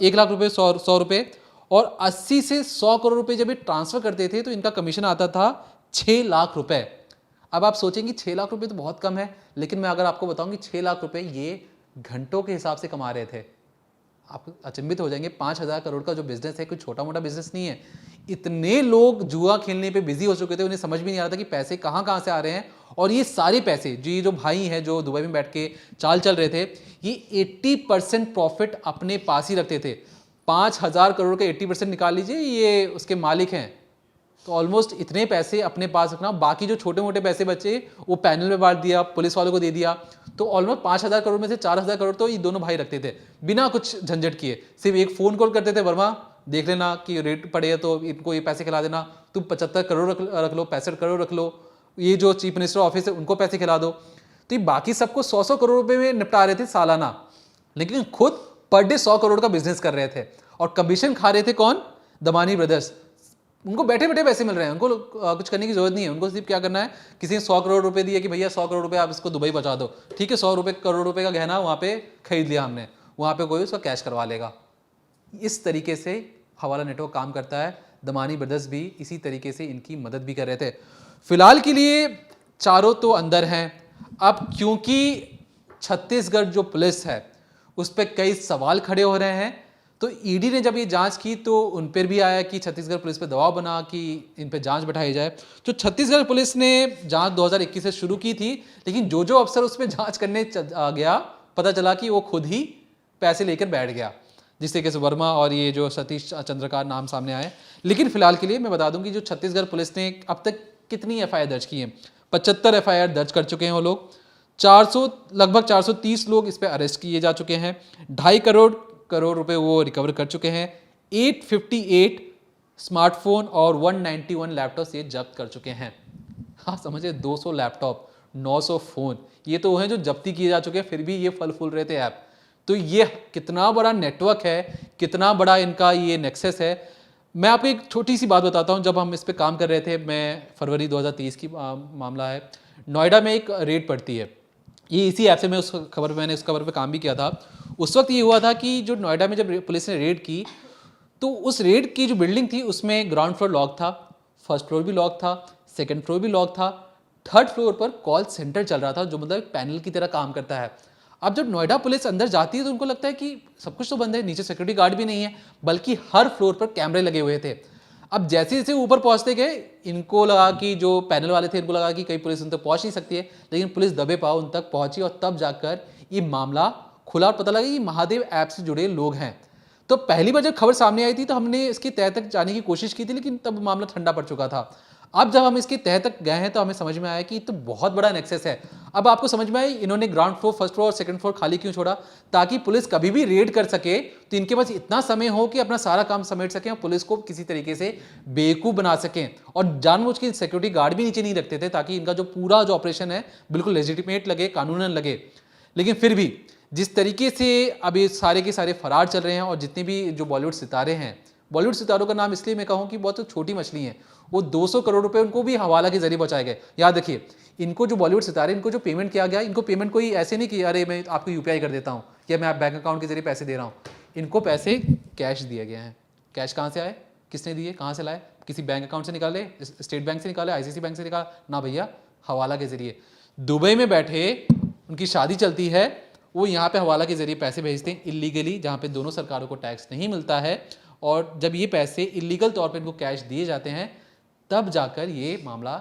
1 लाख रुपए 100 रुपए, और 80 से 100 करोड़ रुपए जब ये ट्रांसफर करते थे तो इनका कमीशन आता था 6 लाख रुपए। अब आप सोचेंगे 6 लाख रुपए तो बहुत कम है, लेकिन मैं अगर आपको बताऊं कि 6 लाख रुपए ये घंटों के हिसाब से कमा रहे थे, आप अचंभित हो जाएंगे। 5,000 करोड़ का जो बिजनेस है कोई छोटा मोटा बिजनेस नहीं है। इतने लोग जुआ खेलने पे बिजी हो चुके थे, उन्हें समझ भी नहीं आ रहा था कि पैसे कहाँ कहाँ से आ रहे हैं। और ये सारे पैसे जो भाई हैं जो दुबई में बैठ के चाल चल रहे थे, ये 80% प्रॉफिट अपने पास ही रखते थे। 5,000 करोड़ के 80% निकाल लीजिए, ये उसके मालिक हैं। तो ऑलमोस्ट इतने पैसे अपने पास रखना, बाकी जो छोटे मोटे पैसे बचे वो पैनल में बांट दिया, पुलिस वालों को दे दिया। तो ऑलमोस्ट 5,000 करोड़ में से 4,000 करोड़ तो ये दोनों भाई रखते थे बिना कुछ झंझट किए। सिर्फ एक फोन कॉल करते थे, वर्मा देख लेना कि रेट पड़े तो इनको ये पैसे खिला देना, तुम 75 करोड़ रख लो, 65 करोड़ रख लो, ये जो चीफ मिनिस्टर ऑफिस है उनको पैसे खिला दो। तो ये बाकी सबको 100-100 करोड़ रुपए में निपटा रहे थे सालाना, लेकिन खुद पर डे 100 करोड़ का बिजनेस कर रहे थे। और कमीशन खा रहे थे कौन? दमानी ब्रदर्स। उनको बैठे बैठे पैसे मिल रहे हैं, उनको कुछ करने की जरूरत नहीं है। उनको सिर्फ क्या करना है, किसी ने 100 करोड़ रुपए दिए कि भैया 100 करोड़ रुपए आप इसको दुबई पहुंचा दो, ठीक है, 100 करोड़ रुपए का गहना वहां पे खरीद लिया हमने, वहां पे कोई उसका कैश करवा लेगा। इस तरीके से हवाला नेटवर्क काम करता है। दमानी ब्रदर्स भी इसी तरीके से इनकी मदद भी कर रहे थे। फिलहाल के लिए चारों तो अंदर हैं। अब क्योंकि छत्तीसगढ़ जो पुलिस है उस पर कई सवाल खड़े हो रहे हैं, तो ईडी ने जब ये जांच की तो उन पर भी आया कि छत्तीसगढ़ पुलिस पे दबाव बना कि इन पे जांच बैठाई जाए। तो छत्तीसगढ़ पुलिस ने जांच 2021 से शुरू की थी, लेकिन जो अफसर उस पर जांच करने गया, पता चला कि वो खुद ही पैसे लेकर बैठ गया, जिस तरीके से वर्मा और ये जो सतीश चंद्रकार नाम सामने आए। लेकिन फिलहाल के लिए मैं बता दूं कि जो छत्तीसगढ़ पुलिस ने अब तक कितनी एफआईआर दर्ज की है, 75 एफआईआर दर्ज कर चुके हैं वो लोग। 400 लगभग 430 लोग इस पर अरेस्ट किए जा चुके हैं। 2.5 करोड़ रुपए वो रिकवर कर चुके हैं। 858 स्मार्टफोन और 191 लैपटॉप ये जब्त कर चुके हैं। हाँ समझे, 200 लैपटॉप, 900 फोन, ये तो हैं जो जब्ती किए जा चुके हैं, फिर भी ये फल फूल रहे थे ऐप। तो ये कितना बड़ा नेटवर्क है, कितना बड़ा इनका ये नेक्सस है। मैं आपको एक छोटी सी बात बताता हूँ। जब हम इस पे काम कर रहे थे, मैं फरवरी 2023 की मामला है, नोएडा में एक रेड पड़ती है। ये इसी ऐप से मैंने उस खबर पे काम भी किया था। उस वक्त ये हुआ था कि जो नोएडा में जब पुलिस ने रेड की, तो उस रेड की जो बिल्डिंग थी उसमें ग्राउंड फ्लोर लॉक था, फर्स्ट फ्लोर भी लॉक था, सेकंड फ्लोर भी लॉक था, थर्ड फ्लोर पर कॉल सेंटर चल रहा था, जो मतलब पैनल की तरह काम करता है। अब जब नोएडा पुलिस अंदर जाती है तो उनको लगता है कि सब कुछ तो बंद है, नीचे सिक्योरिटी गार्ड भी नहीं है, बल्कि हर फ्लोर पर कैमरे लगे हुए थे। अब जैसे जैसे ऊपर पहुंचते गए, इनको लगा कि जो पैनल वाले थे, इनको लगा कि कहीं पुलिस उन तक पहुंच नहीं सकती है, लेकिन पुलिस दबे पाव उन तक पहुंची और तब जाकर ये मामला खुला और पता लगा कि महादेव ऐप से जुड़े लोग हैं। तो पहली बार जब खबर सामने आई थी तो हमने इसकी तह तक जाने की कोशिश की थी, लेकिन तब मामला ठंडा पड़ चुका था। अब जब हम इसकी तह तक गए हैं तो हमें समझ में आया कि तो बहुत बड़ा नेक्सस है। अब आपको समझ में आया इन्होंने ग्राउंड फ्लोर, फर्स्ट फ्लोर और सेकंड फ्लोर खाली क्यों छोड़ा, ताकि पुलिस कभी भी रेड कर सके तो इनके पास इतना समय हो कि अपना सारा काम समेट सकें और पुलिस को किसी तरीके से बेवकूफ बना सकें। और जानबूझ के सिक्योरिटी गार्ड भी नीचे नहीं रखते थे, ताकि इनका जो पूरा जो ऑपरेशन है बिल्कुल लेजिटिमेट लगे, कानूनन लगे। लेकिन फिर भी जिस तरीके से अब ये सारे के सारे फरार चल रहे हैं, और जितने भी जो बॉलीवुड सितारे हैं, बॉलीवुड सितारों का नाम इसलिए मैं कहूँ कि बहुत छोटी मछली है, वो 200 करोड़ रुपए उनको भी हवाला के जरिए पहुंचाए गए। याद रखिए, इनको जो बॉलीवुड सितारे, इनको जो पेमेंट किया गया, इनको पेमेंट कोई ऐसे नहीं कि अरे मैं आपको यूपीआई कर देता हूँ या मैं आप बैंक अकाउंट के जरिए पैसे दे रहा हूँ। इनको पैसे कैश दिए गए हैं। कैश कहाँ से आए, किसने दिए, कहाँ से लाए? किसी बैंक अकाउंट से निकाले, स्टेट बैंक से निकाले, आईसीआईसीआई बैंक से निकाला ना भैया, हवाला के जरिए। दुबई में बैठे उनकी शादी चलती है, वो यहाँ पे हवाला के जरिए पैसे भेजते हैं इलीगली, जहाँ पे दोनों सरकारों को टैक्स नहीं मिलता है। और जब ये पैसे इलीगल तौर पे इनको कैश दिए जाते हैं, तब जाकर ये मामला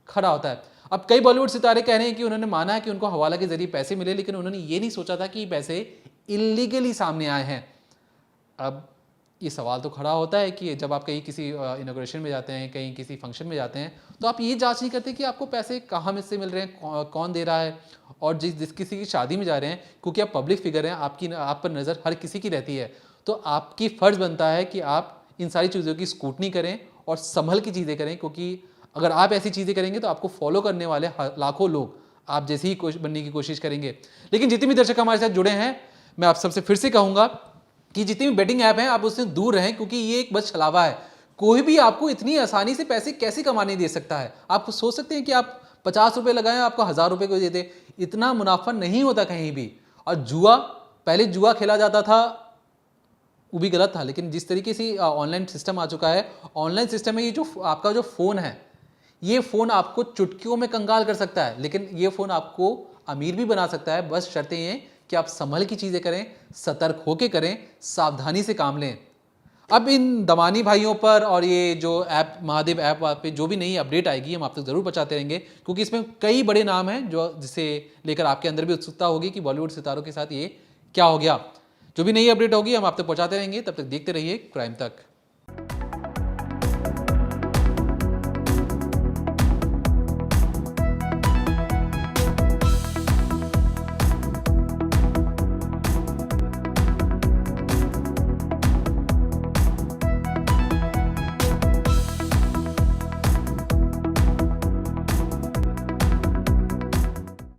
खड़ा होता है। अब कई बॉलीवुड सितारे कह रहे हैं कि उन्होंने माना है कि उनको हवाला के जरिए पैसे मिले, लेकिन उन्होंने ये नहीं सोचा था कि ये पैसे इलीगली सामने आए हैं। अब ये सवाल तो खड़ा होता है कि जब आप कहीं किसी इनॉग्रेशन में जाते हैं, कहीं किसी फंक्शन में जाते हैं, तो आप ये जांच नहीं करते कि आपको पैसे कहाँ में से मिल रहे हैं, कौन दे रहा है। और जिस किसी की शादी में जा रहे हैं, क्योंकि आप पब्लिक फिगर हैं, आप पर नज़र हर किसी की रहती है, तो आपकी फ़र्ज़ बनता है कि आप इन सारी चीज़ों की स्क्रूटनी करें और संभल की चीज़ें करें। क्योंकि अगर आप ऐसी चीज़ें करेंगे तो आपको फॉलो करने वाले लाखों लोग आप जैसे ही बनने की कोशिश करेंगे। लेकिन जितने भी दर्शक हमारे साथ जुड़े हैं, मैं आप सबसे फिर से कहूँगा कि जितनी भी बेटिंग ऐप हैं आप उससे दूर रहें, क्योंकि ये एक बस छलावा है। कोई भी आपको इतनी आसानी से पैसे कैसे कमाने दे सकता है। आप सोच सकते हैं कि आप 50 रुपये लगाएं, आपको 1000 रुपये को देते, इतना मुनाफा नहीं होता कहीं भी। और जुआ, पहले जुआ खेला जाता था, वो भी गलत था, लेकिन जिस तरीके से ऑनलाइन सिस्टम आ चुका है, ऑनलाइन सिस्टम में ये जो आपका जो फ़ोन है, ये फ़ोन आपको चुटकियों में कंगाल कर सकता है, लेकिन ये फ़ोन आपको अमीर भी बना सकता है। बस शर्तें ये कि आप संभल की चीज़ें करें, सतर्क होकर करें, सावधानी से काम लें। अब इन दमानी भाइयों पर और ये जो ऐप महादेव ऐप पे जो भी नई अपडेट आएगी हम आप तक जरूर पहुंचाते रहेंगे, क्योंकि इसमें कई बड़े नाम हैं जो जिसे लेकर आपके अंदर भी उत्सुकता होगी कि बॉलीवुड सितारों के साथ ये क्या हो गया। जो भी नई अपडेट होगी हम आप तक पहुंचाते रहेंगे। तब तक देखते रहिए क्राइम तक।